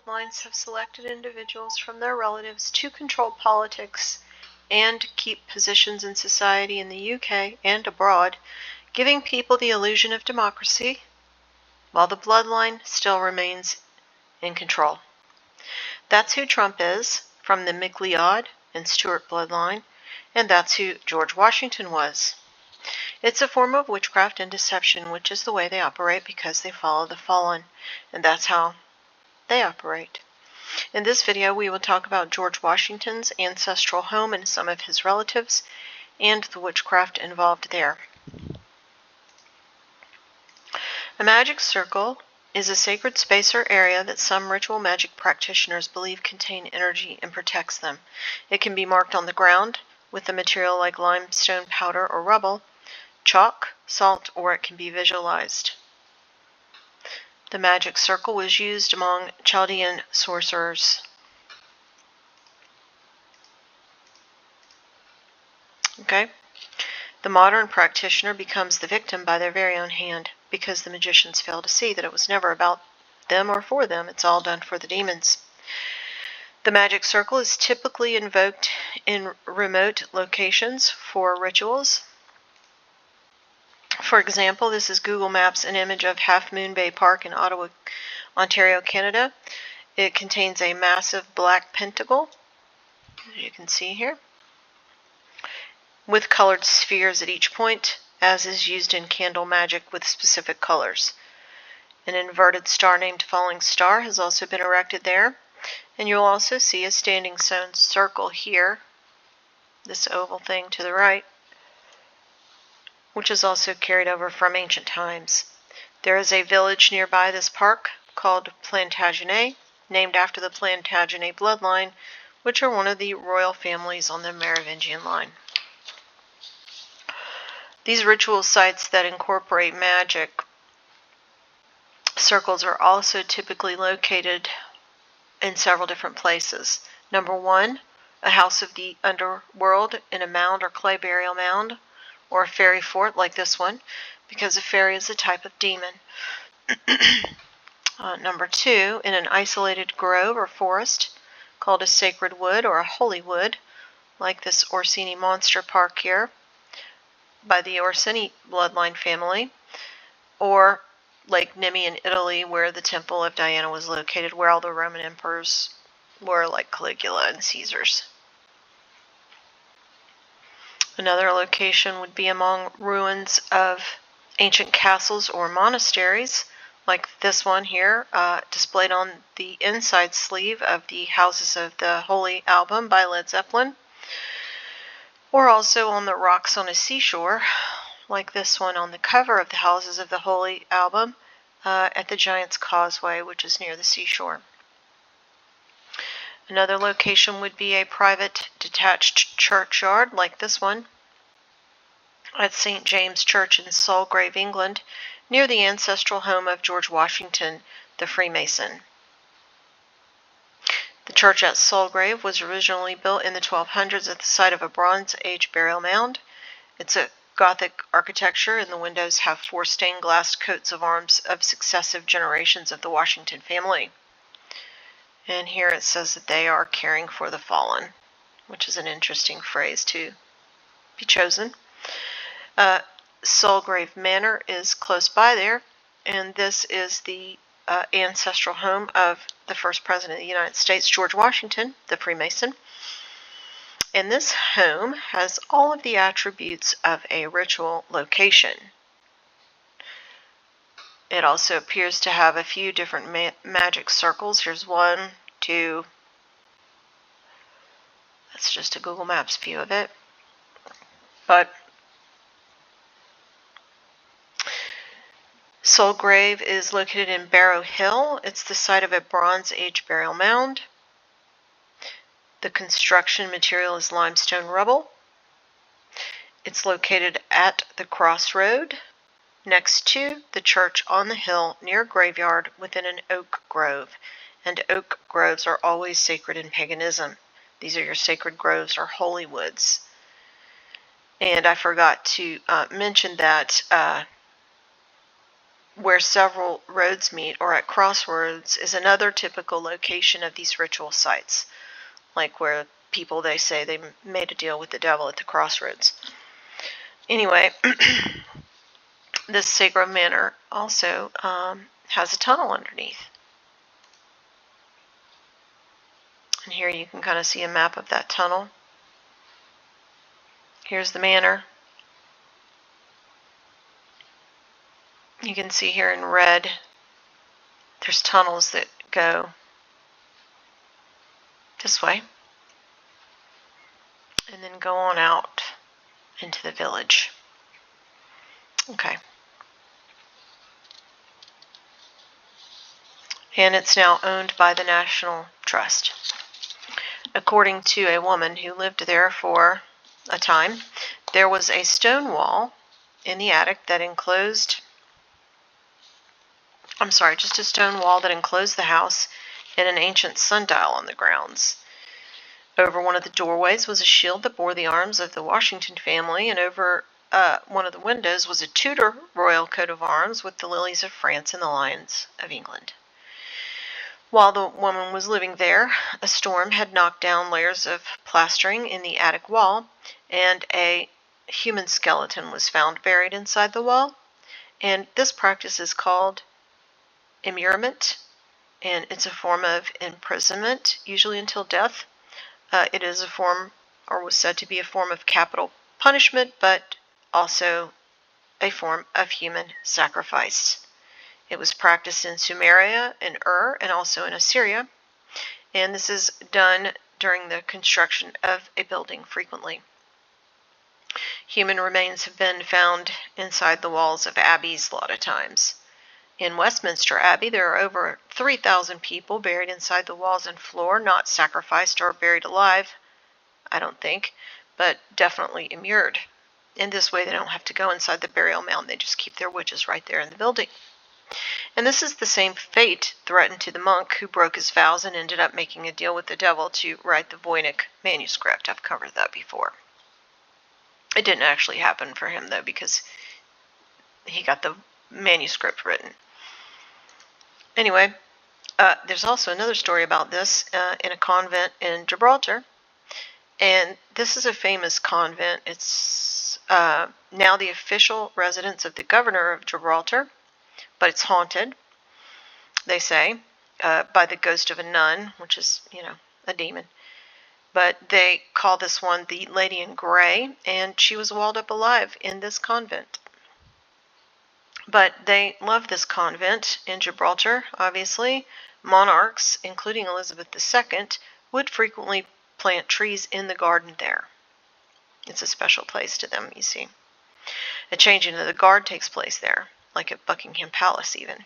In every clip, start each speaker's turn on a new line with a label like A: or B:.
A: bloodlines have selected individuals from their relatives to control politics and keep positions in society in the UK and abroad, giving people the illusion of democracy, while the bloodline still remains in control. That's who Trump is, from the MacLeod and Stuart bloodline, and that's who George Washington was. It's a form of witchcraft and deception, which is the way they operate because they follow the fallen, and that's how they operate. In this video, we will talk about George Washington's ancestral home and some of his relatives, and the witchcraft involved there. A magic circle is a sacred space or area that some ritual magic practitioners believe contain energy and protects them. It can be marked on the ground with a material like limestone powder or rubble, chalk, salt, or it can be visualized. The magic circle was used among Chaldean sorcerers. Okay? The modern practitioner becomes the victim by their very own hand because the magicians fail to see that it was never about them or for them. It's all done for the demons. The magic circle is typically invoked in remote locations for rituals. For example, this is Google Maps, an image of Half Moon Bay Park in Ottawa, Ontario, Canada. It contains a massive black pentacle, as you can see here, with colored spheres at each point, as is used in candle magic with specific colors. An inverted star named Falling Star has also been erected there, and you'll also see a standing stone circle here, this oval thing to the right, which is also carried over from ancient times. There is a village nearby this park called Plantagenet, named after the Plantagenet bloodline, which are one of the royal families on the Merovingian line. These ritual sites that incorporate magic circles are also typically located in several different places. Number one, a house of the underworld in a mound or clay burial mound, or a fairy fort like this one, because a fairy is a type of demon. Number two, in an isolated grove or forest called a sacred wood or a holy wood, like this Orsini Monster Park here, by the Orsini bloodline family, or Lake Nemi in Italy, where the Temple of Diana was located, where all the Roman emperors were, like Caligula and Caesars. Another location would be among ruins of ancient castles or monasteries, like this one here, displayed on the inside sleeve of the Houses of the Holy album by Led Zeppelin, or also on the rocks on a seashore, like this one on the cover of the Houses of the Holy album at the Giant's Causeway, which is near the seashore. Another location would be a private detached churchyard like this one at St. James Church in Sulgrave, England, near the ancestral home of George Washington, the Freemason. The church at Sulgrave was originally built in the 1200s at the site of a Bronze Age burial mound. It's a Gothic architecture, and the windows have 4 stained glass coats of arms of successive generations of the Washington family. And here it says that they are caring for the fallen, which is an interesting phrase to be chosen. Sulgrave Manor is close by there, and this is the ancestral home of the first president of the United States, George Washington, the Freemason. And this home has all of the attributes of a ritual location. It also appears to have a few different magic circles. Here's 1, 2. That's just a Google Maps view of it. But Sulgrave is located in Barrow Hill. It's the site of a Bronze Age burial mound. The construction material is limestone rubble. It's located at the crossroad next to the church on the hill near a graveyard within an oak grove. And oak groves are always sacred in paganism. These are your sacred groves or holy woods. And I forgot to mention that where several roads meet or at crossroads is another typical location of these ritual sites, like where people, they say they made a deal with the devil at the crossroads. Anyway, this Sulgrave Manor also has a tunnel underneath. And here you can kind of see a map of that tunnel. Here's the manor. You can see here in red, there's tunnels that go this way and then go on out into the village. Okay. And it's now owned by the National Trust. According to a woman who lived there for a time, there was a stone wall in the attic that enclosed, just a stone wall that enclosed the house and an ancient sundial on the grounds. Over one of the doorways was a shield that bore the arms of the Washington family, and over one of the windows was a Tudor royal coat of arms with the lilies of France and the lions of England. While the woman was living there, a storm had knocked down layers of plastering in the attic wall, and a human skeleton was found buried inside the wall. And this practice is called immurement, and it's a form of imprisonment, usually until death. It is a form, or was said to be a form of capital punishment, but also a form of human sacrifice. It was practiced in Sumeria, in Ur, and also in Assyria, and this is done during the construction of a building frequently. Human remains have been found inside the walls of abbeys a lot of times. In Westminster Abbey, there are over 3,000 people buried inside the walls and floor, not sacrificed or buried alive, I don't think, but definitely immured. In this way, they don't have to go inside the burial mound. They just keep their witches right there in the building. And this is the same fate threatened to the monk who broke his vows and ended up making a deal with the devil to write the Voynich manuscript. I've covered that before. It didn't actually happen for him, though, because he got the manuscript written. Anyway, there's also another story about this in a convent in Gibraltar. And this is a famous convent. It's now the official residence of the governor of Gibraltar, but it's haunted, they say, by the ghost of a nun, which is, a demon. But they call this one the Lady in Grey, and she was walled up alive in this convent. But they love this convent in Gibraltar, obviously. Monarchs, including Elizabeth II, would frequently plant trees in the garden there. It's a special place to them, you see. A changing of the guard takes place there, like at Buckingham Palace even.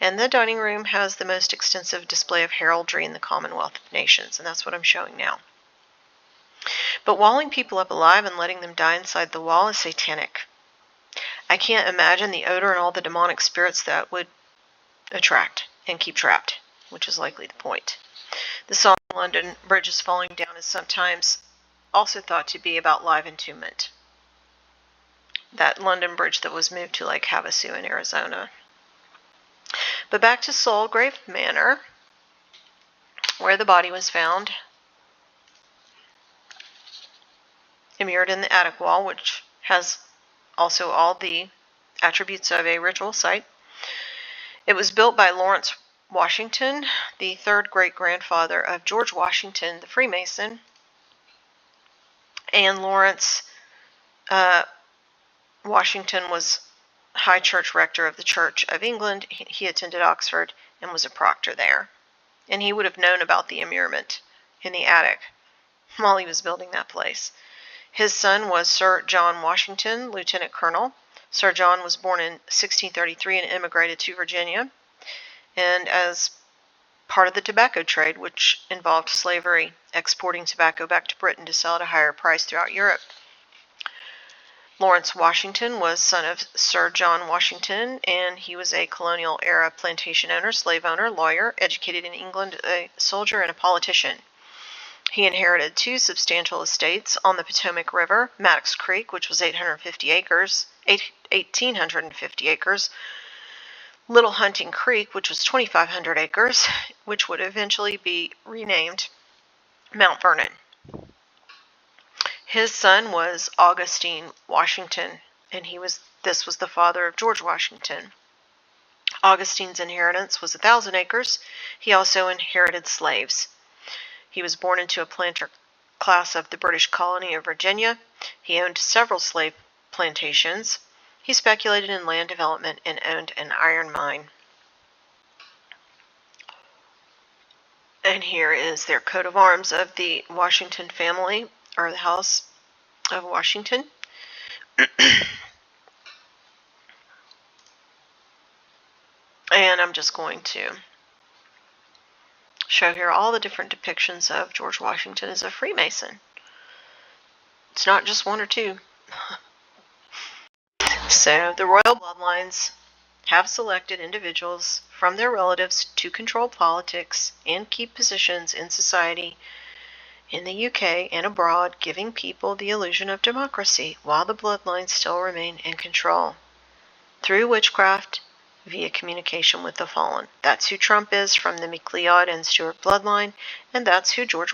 A: And the dining room has the most extensive display of heraldry in the Commonwealth of Nations, and that's what I'm showing now. But walling people up alive and letting them die inside the wall is satanic. I can't imagine the odor and all the demonic spirits that would attract and keep trapped, which is likely the point. The song London Bridge is Falling Down is sometimes also thought to be about live entombment. That London Bridge that was moved to Lake Havasu in Arizona. But back to Sulgrave Manor, where the body was found, immured in the attic wall, which has also all the attributes of a ritual site. It was built by Lawrence Washington, the third great-grandfather of George Washington, the Freemason. And Lawrence Washington was High Church Rector of the Church of England. He attended Oxford and was a proctor there. And he would have known about the immurement in the attic while he was building that place. His son was Sir John Washington, Lieutenant Colonel. Sir John was born in 1633 and immigrated to Virginia. And as part of the tobacco trade, which involved slavery, exporting tobacco back to Britain to sell at a higher price throughout Europe. Lawrence Washington was son of Sir John Washington, and he was a colonial-era plantation owner, slave owner, lawyer, educated in England, a soldier, and a politician. He inherited two substantial estates on the Potomac River, Maddox Creek, which was 1850 acres, Little Hunting Creek, which was 2,500 acres, which would eventually be renamed Mount Vernon. His son was Augustine Washington, and this was the father of George Washington. Augustine's inheritance was 1,000 acres. He also inherited slaves. He was born into a planter class of the British colony of Virginia. He owned several slave plantations. He speculated in land development and owned an iron mine. And here is their coat of arms of the Washington family, or the House of Washington. And I'm just going to show here all the different depictions of George Washington as a Freemason. It's not just one or two. So the royal bloodlines have selected individuals from their relatives to control politics and keep positions in society in the UK and abroad, giving people the illusion of democracy while the bloodlines still remain in control. Through witchcraft, via communication with the fallen. That's who Trump is from the MacLeod and Stuart bloodline, and that's who George